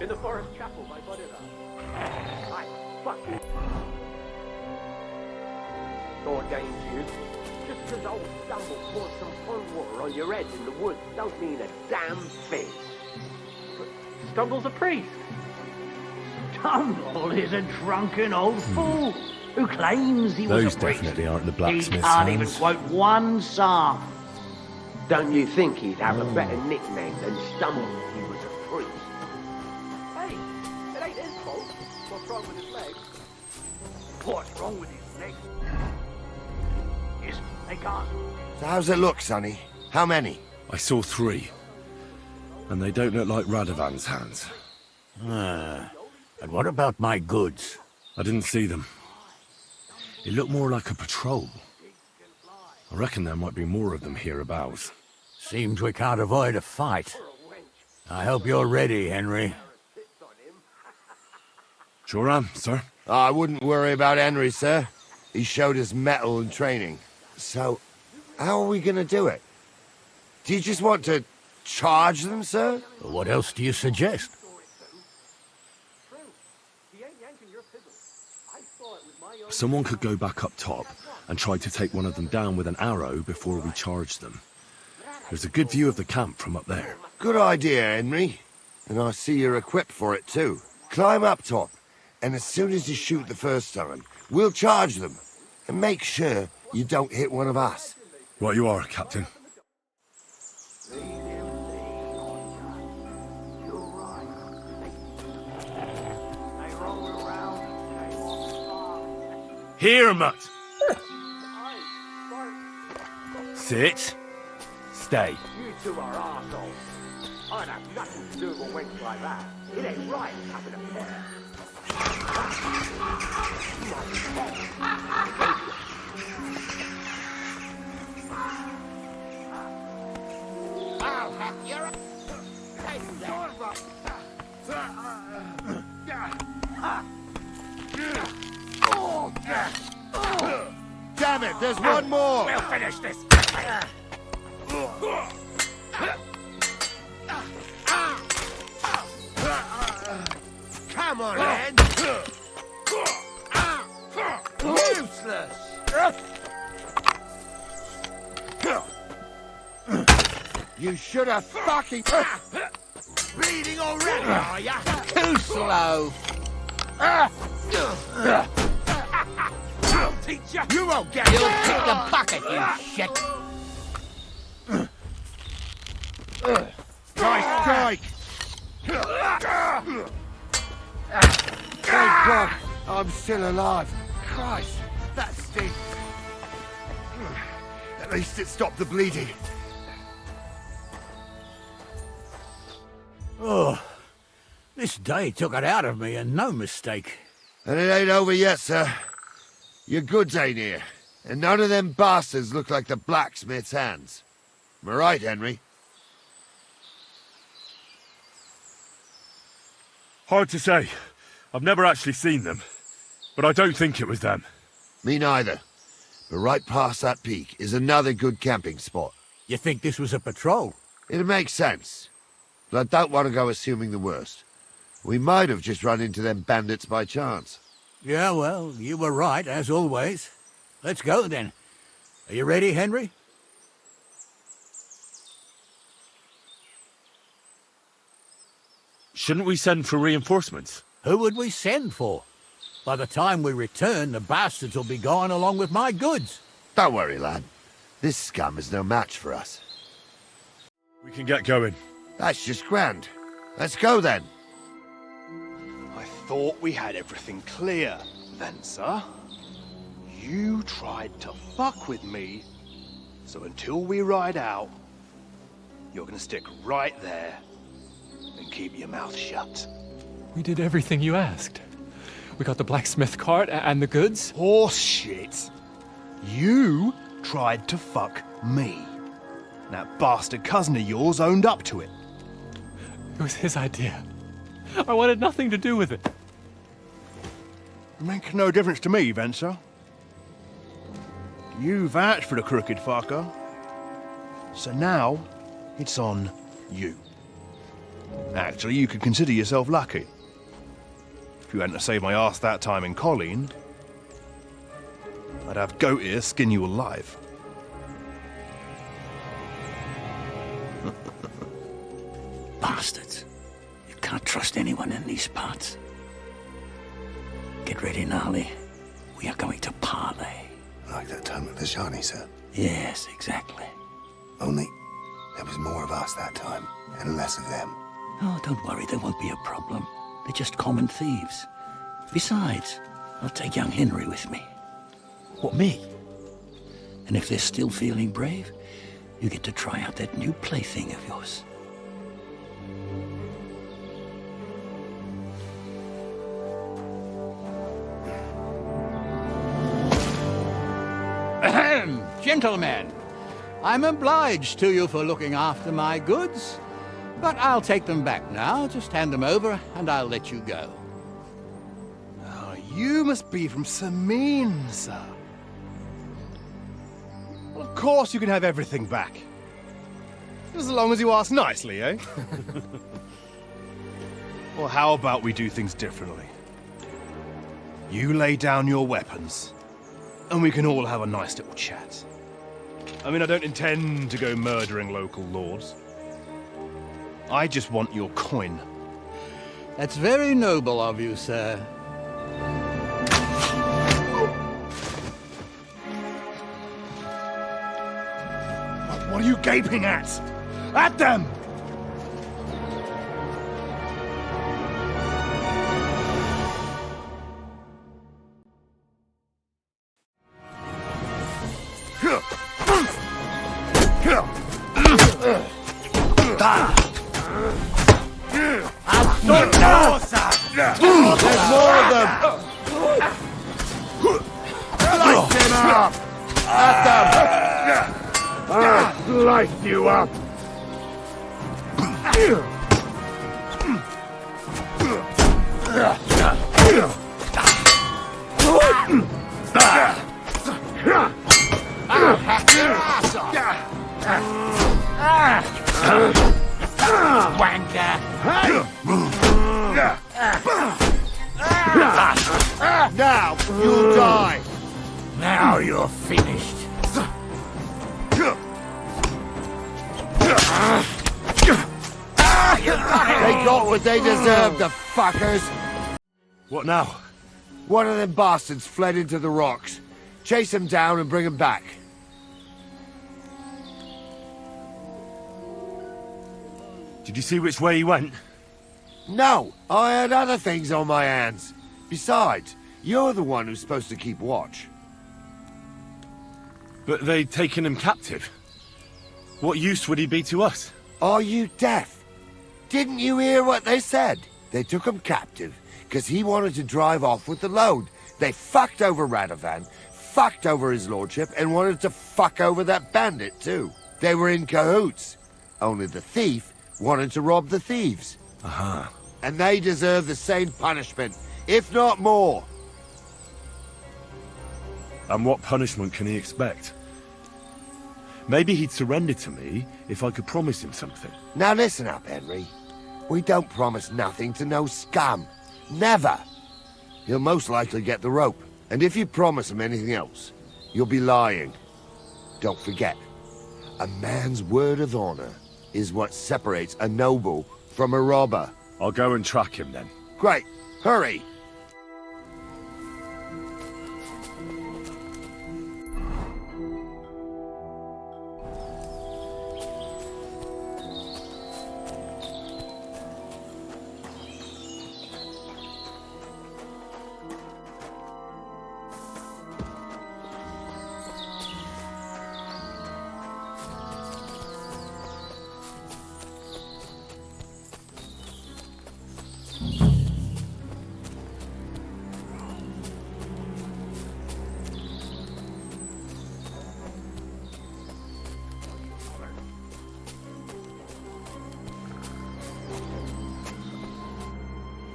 In the forest chapel by Bandit. I fucking ordained you. Just because old Stumble poured some pond water on your head in the woods don't mean a damn thing. But Stumble's a priest. Stumble is a drunken old fool who claims he was Those a priest. definitely aren't the He Blacksmith's can't even hands. quote one psalm. Don't you think he'd have a better nickname than Stumble if he was a priest? Hey, it ain't his fault. What's wrong with his legs? What's wrong with his legs? Is they can't. So how's it look, Sonny? How many? I saw 3. And they don't look like Radovan's hands. And what about my goods? I didn't see them. It looked more like a patrol. I reckon there might be more of them hereabouts. Seems we can't avoid a fight. I hope you're ready, Henry. Sure am, sir. I wouldn't worry about Henry, sir. He showed us mettle and training. So, how are we gonna do it? Do you just want to charge them, sir? What else do you suggest? Someone could go back up top and try to take one of them down with an arrow before we charge them. There's a good view of the camp from up there. Good idea, Henry. And I see you're equipped for it, too. Climb up top, and as soon as you shoot the first time, we'll charge them. And make sure you don't hit one of us. Right you are, Captain. Hermit! Sit. Stay. You two are arseholes. I'd have nothing to do with a wench like that. It ain't right having a pair. I'll have your... Damn it, there's one more! We'll finish this. Come on, man. Useless. You should have fucking... Bleeding already, are ya? Too slow. I'll teach ya. You won't get... You'll kick the bucket, you shit. Nice strike! Thank God I'm still alive. Christ, that stinks. At least it stopped the bleeding. Oh, this day took it out of me, and no mistake. And it ain't over yet, sir. Your goods ain't here. And none of them bastards look like the blacksmith's hands. Am I right, Henry? Hard to say. I've never actually seen them. But I don't think it was them. Me neither. But right past that peak is another good camping spot. You think this was a patrol? It makes sense. But I don't want to go assuming the worst. We might have just run into them bandits by chance. Yeah, well, you were right, as always. Let's go, then. Are you ready, Henry? Shouldn't we send for reinforcements? Who would we send for? By the time we return, the bastards will be gone along with my goods. Don't worry, lad. This scum is no match for us. We can get going. That's just grand. Let's go, then. I thought we had everything clear, Venser. You tried to fuck with me, so until we ride out, you're gonna stick right there and keep your mouth shut. We did everything you asked. We got the blacksmith cart and the goods. Horse shit. You tried to fuck me. That bastard cousin of yours owned up to it. It was his idea. I wanted nothing to do with it. Make no difference to me, Venser. You vouched for the crooked fucker. So now, it's on you. Actually, you could consider yourself lucky. If you hadn't saved my ass that time in Colleen, I'd have goat ear skin you alive. Bastards. You can't trust anyone in these parts. Get ready, Gnarly. We are going to parley. Like that time at the Shani, sir? Yes, exactly. Only there was more of us that time, and less of them. Oh, don't worry, there won't be a problem. They're just common thieves. Besides, I'll take young Henry with me. What, me? And if they're still feeling brave, you get to try out that new plaything of yours. Ahem, gentlemen, I'm obliged to you for looking after my goods, but I'll take them back now. Just hand them over, and I'll let you go. Oh, you must be from Semine, sir. Well, of course you can have everything back. As long as you ask nicely, eh? Well, how about we do things differently? You lay down your weapons, and we can all have a nice little chat. I mean, I don't intend to go murdering local lords. I just want your coin. That's very noble of you, sir. What are you gaping at? At them! There's more of them! Light them up! At them! Light you up! Wanker! Now you'll die! Now you're finished. They got what they deserved, the fuckers! What now? One of them bastards fled into the rocks. Chase him down and bring him back. Did you see which way he went? No, I had other things on my hands. Besides, you're the one who's supposed to keep watch. But they'd taken him captive. What use would he be to us? Are you deaf? Didn't you hear what they said? They took him captive because he wanted to drive off with the load. They fucked over Radovan, fucked over his lordship, and wanted to fuck over that bandit too. They were in cahoots. Only the thief wanted to rob the thieves. Aha. And they deserve the same punishment, if not more. And what punishment can he expect? Maybe he'd surrender to me if I could promise him something. Now listen up, Henry. We don't promise nothing to no scum. Never. He'll most likely get the rope. And if you promise him anything else, you'll be lying. Don't forget, a man's word of honor is what separates a noble from a robber. I'll go and track him then. Great. Hurry.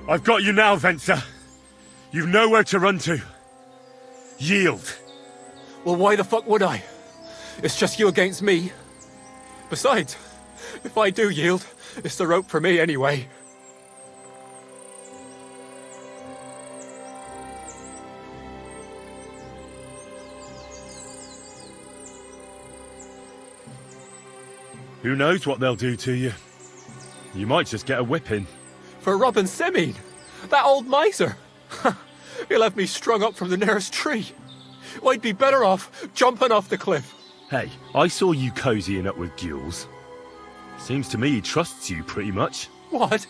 I've got you now, Venser. You've nowhere to run to. Yield. Well, why the fuck would I? It's just you against me. Besides, if I do yield, it's the rope for me anyway. Who knows what they'll do to you? You might just get a whipping. For robbing Semine, that old miser. He'll have me strung up from the nearest tree. I'd be better off jumping off the cliff. Hey, I saw you cozying up with Gules. Seems to me he trusts you pretty much. What?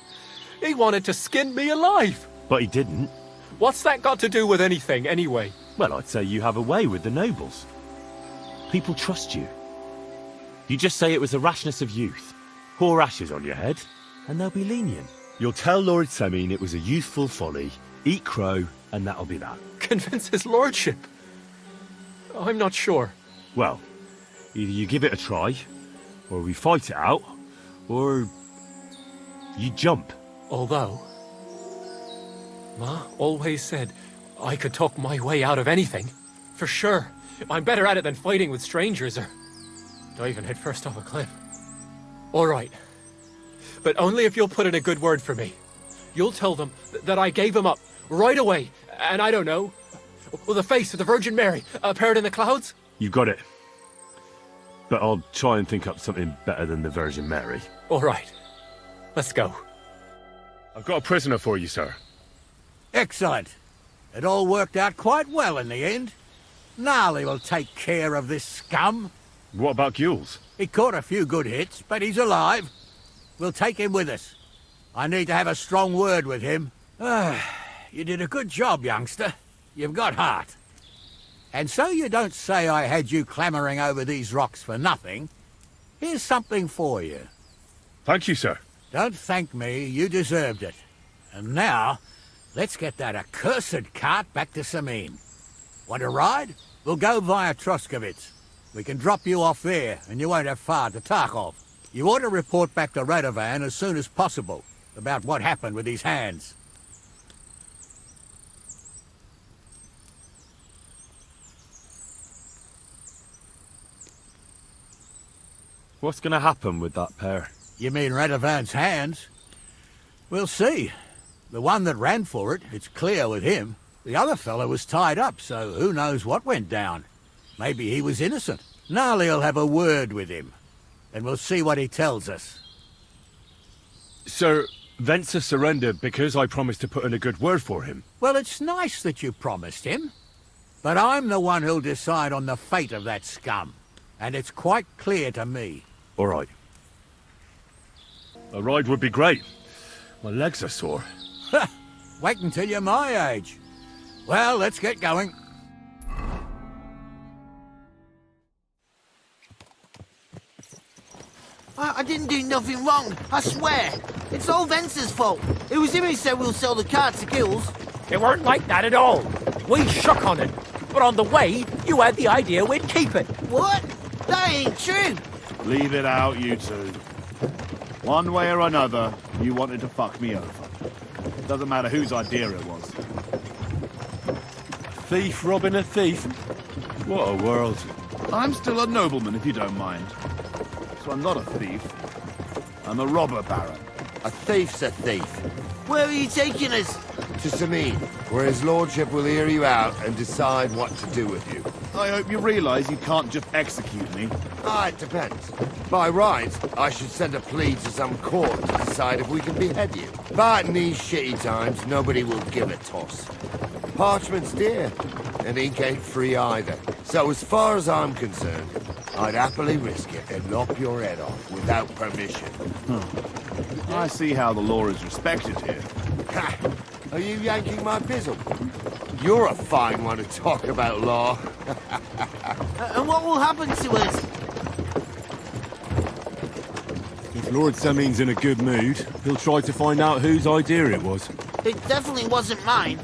He wanted to skin me alive. But he didn't. What's that got to do with anything, anyway? Well, I'd say you have a way with the nobles. People trust you. You just say it was the rashness of youth. Pour ashes on your head, and they'll be lenient. You'll tell Lord Semine it was a youthful folly, eat crow, and that'll be that. Convince his lordship? I'm not sure. Well, either you give it a try, or we fight it out, or you jump. Although, Ma always said I could talk my way out of anything. For sure. I'm better at it than fighting with strangers or diving headfirst off a cliff. All right. But only if you'll put in a good word for me. You'll tell them that I gave him up right away, and I don't know, the face of the Virgin Mary appeared in the clouds? You got it. But I'll try and think up something better than the Virgin Mary. All right. Let's go. I've got a prisoner for you, sir. Excellent. It all worked out quite well in the end. Gnarly will take care of this scum. What about Gules? He caught a few good hits, but he's alive. We'll take him with us. I need to have a strong word with him. You did a good job, youngster. You've got heart. And so you don't say I had you clambering over these rocks for nothing. Here's something for you. Thank you, sir. Don't thank me, you deserved it. And now, let's get that accursed cart back to Semine. Want to ride? We'll go via Troskowitz. We can drop you off there, and you won't have far to Tarkov. You ought to report back to Radovan as soon as possible about what happened with his hands. What's going to happen with that pair? You mean Radovan's hands? We'll see. The one that ran for it, it's clear with him. The other fellow was tied up, so who knows what went down. Maybe he was innocent. Gnarly'll have a word with him, and we'll see what he tells us. Sir, Venser surrendered because I promised to put in a good word for him. Well, it's nice that you promised him, but I'm the one who'll decide on the fate of that scum, and it's quite clear to me. All right. A ride would be great. My legs are sore. Wait until you're my age. Well, let's get going. I didn't do nothing wrong, I swear. It's all Venser's fault. It was him who said we'll sell the car to Gules. It weren't like that at all. We shook on it. But on the way, you had the idea we'd keep it. What? That ain't true. Leave it out, you two. One way or another, you wanted to fuck me over. Doesn't matter whose idea it was. A thief robbing a thief? What a world. I'm still a nobleman, if you don't mind. So I'm not a thief. I'm a robber baron. A thief's a thief. Where are you taking us? To Semine, where his lordship will hear you out and decide what to do with you. I hope you realise you can't just execute me. It depends. By rights, I should send a plea to some court to decide if we can behead you. But in these shitty times, nobody will give a toss. Parchment's dear, and ink ain't free either. So as far as I'm concerned, I'd happily risk it and lop your head off without permission. I see how the law is respected here. Ha! Are you yanking my pizzle? You're a fine one to talk about law. And what will happen to us? If Lord Semine's in a good mood, he'll try to find out whose idea it was. It definitely wasn't mine.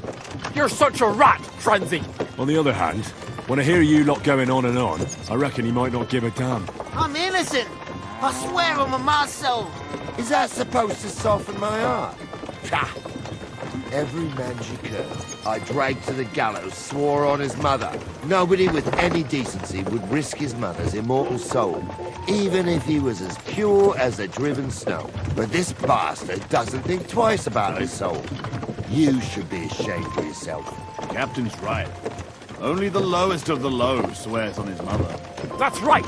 You're such a rat, Frenzy! On the other hand, when I hear you lot going on and on, I reckon he might not give a damn. I'm innocent. I swear on my soul. Is that supposed to soften my heart? Ha! Every man she could, I dragged to the gallows, swore on his mother. Nobody with any decency would risk his mother's immortal soul, even if he was as pure as the driven snow. But this bastard doesn't think twice about his soul. You should be ashamed of yourself. The captain's right. Only the lowest of the low swears on his mother. That's right!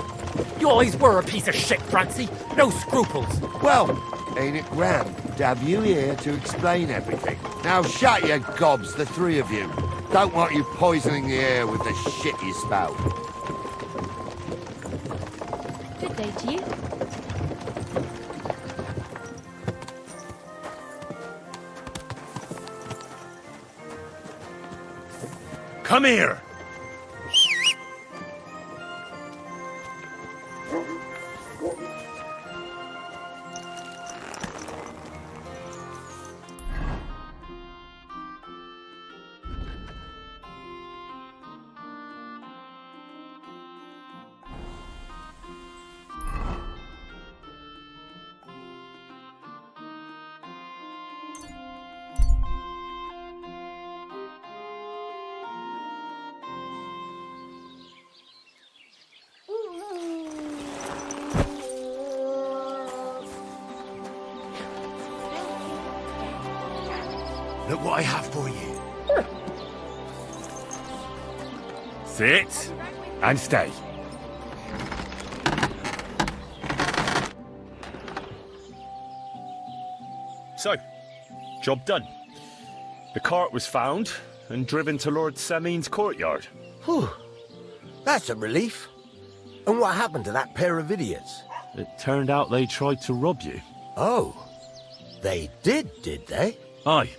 You always were a piece of shit, Francie. No scruples. Well, ain't it grand to have you here to explain everything? Now shut your gobs, the three of you. Don't want you poisoning the air with the shit you spout. Good day to you. Come here! Look what I have for you. Sit and stay. So, job done. The cart was found and driven to Lord Semine's courtyard. Whew. That's a relief. And what happened to that pair of idiots? It turned out they tried to rob you. Oh. They did they? Aye.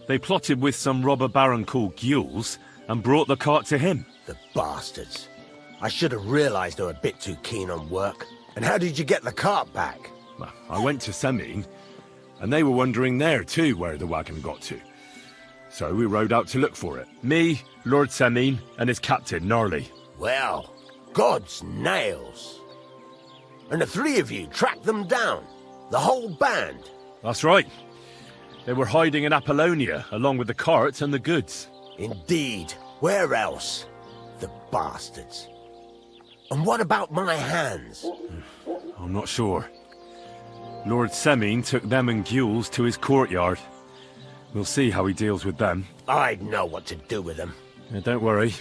They plotted with some robber baron called Gules and brought the cart to him. The bastards. I should have realized they were a bit too keen on work. And how did you get the cart back? Well, I went to Semine, and they were wondering there too where the wagon got to. So we rode out to look for it. Me, Lord Semine, and his captain, Gnarly. Well, God's nails. And the three of you tracked them down? The whole band? That's right. They were hiding in Apollonia, along with the cart and the goods. Indeed. Where else? The bastards. And what about my hands? I'm not sure. Lord Semine took them and Gules to his courtyard. We'll see how he deals with them. I'd know what to do with them. Don't worry.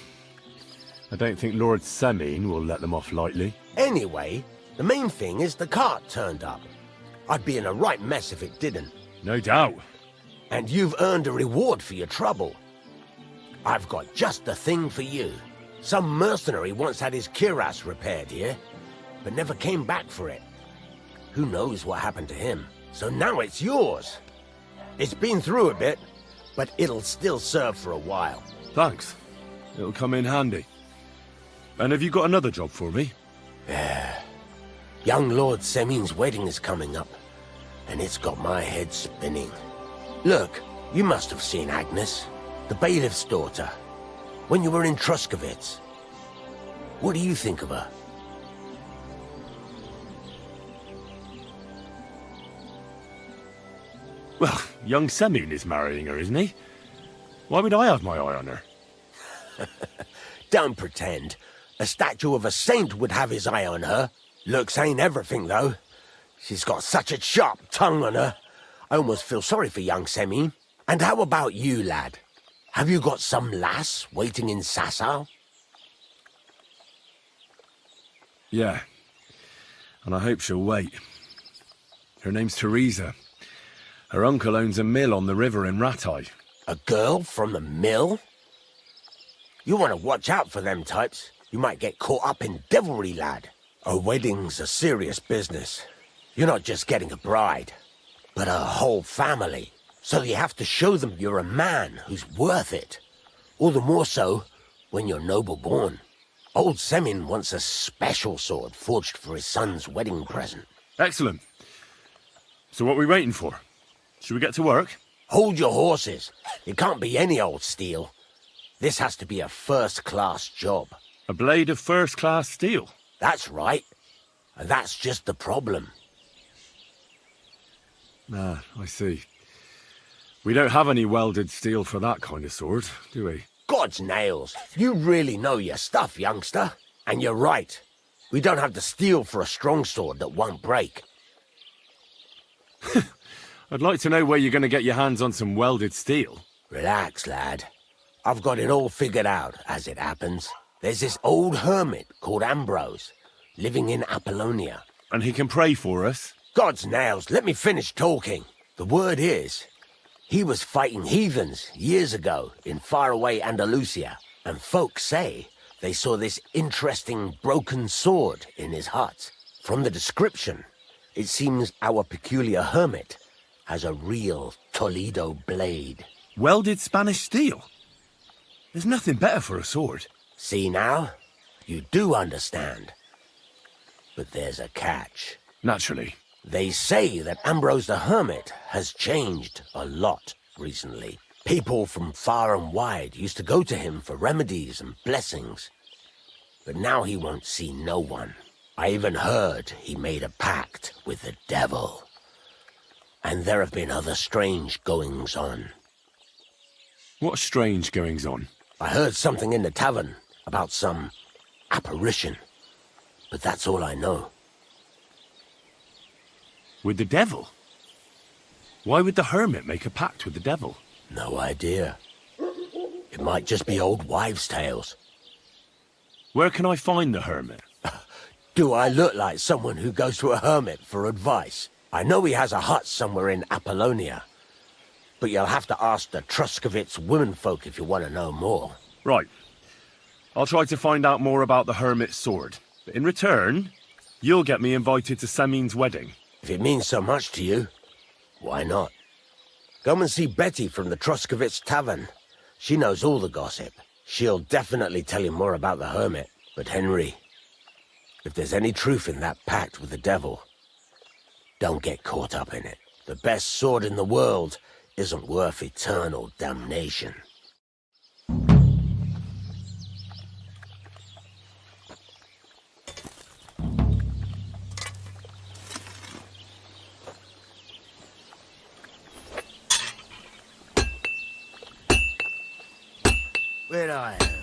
I don't think Lord Semine will let them off lightly. Anyway, the main thing is the cart turned up. I'd be in a right mess if it didn't. No doubt. And you've earned a reward for your trouble. I've got just the thing for you. Some mercenary once had his cuirass repaired here, but never came back for it. Who knows what happened to him? So now it's yours. It's been through a bit, but it'll still serve for a while. Thanks. It'll come in handy. And have you got another job for me? Young Lord Semine's wedding is coming up, and it's got my head spinning. Look, you must have seen Agnes, the bailiff's daughter, when you were in Troskowitz. What do you think of her? Well, young Semine is marrying her, isn't he? Why would I have my eye on her? Don't pretend. A statue of a saint would have his eye on her. Looks ain't everything, though. She's got such a sharp tongue on her. I almost feel sorry for young Semine. And how about you, lad? Have you got some lass waiting in Sasau? Yeah. And I hope she'll wait. Her name's Teresa. Her uncle owns a mill on the river in Ratai. A girl from the mill? You want to watch out for them types. You might get caught up in devilry, lad. A wedding's a serious business. You're not just getting a bride, but a whole family. So you have to show them you're a man who's worth it. All the more so when you're noble-born. Old Semine wants a special sword forged for his son's wedding present. Excellent. So what are we waiting for? Should we get to work? Hold your horses. It can't be any old steel. This has to be a first-class job. A blade of first-class steel? That's right. And that's just the problem. Ah, I see. We don't have any welded steel for that kind of sword, do we? God's nails. You really know your stuff, youngster. And you're right. We don't have the steel for a strong sword that won't break. I'd like to know where you're going to get your hands on some welded steel. Relax, lad. I've got it all figured out, as it happens. There's this old hermit called Ambrose, living in Apollonia. And he can pray for us? God's nails, let me finish talking. The word is, he was fighting heathens years ago in faraway Andalusia, and folks say they saw this interesting broken sword in his hut. From the description, it seems our peculiar hermit has a real Toledo blade. Welded Spanish steel? There's nothing better for a sword. See now? You do understand. But there's a catch. Naturally. They say that Ambrose the Hermit has changed a lot recently. People from far and wide used to go to him for remedies and blessings. But now he won't see no one. I even heard he made a pact with the devil. And there have been other strange goings-on. What strange goings-on? I heard something in the tavern about some apparition. But that's all I know. With the devil? Why would the hermit make a pact with the devil? No idea. It might just be old wives' tales. Where can I find the hermit? Do I look like someone who goes to a hermit for advice? I know he has a hut somewhere in Apollonia. But you'll have to ask the Troskowitz womenfolk if you want to know more. Right. I'll try to find out more about the hermit's sword. But in return, you'll get me invited to Semine's wedding. If it means so much to you, why not? Come and see Betty from the Troskowitz tavern. She knows all the gossip. She'll definitely tell you more about the hermit. But Henry, if there's any truth in that pact with the devil, don't get caught up in it. The best sword in the world isn't worth eternal damnation. Where'd I am?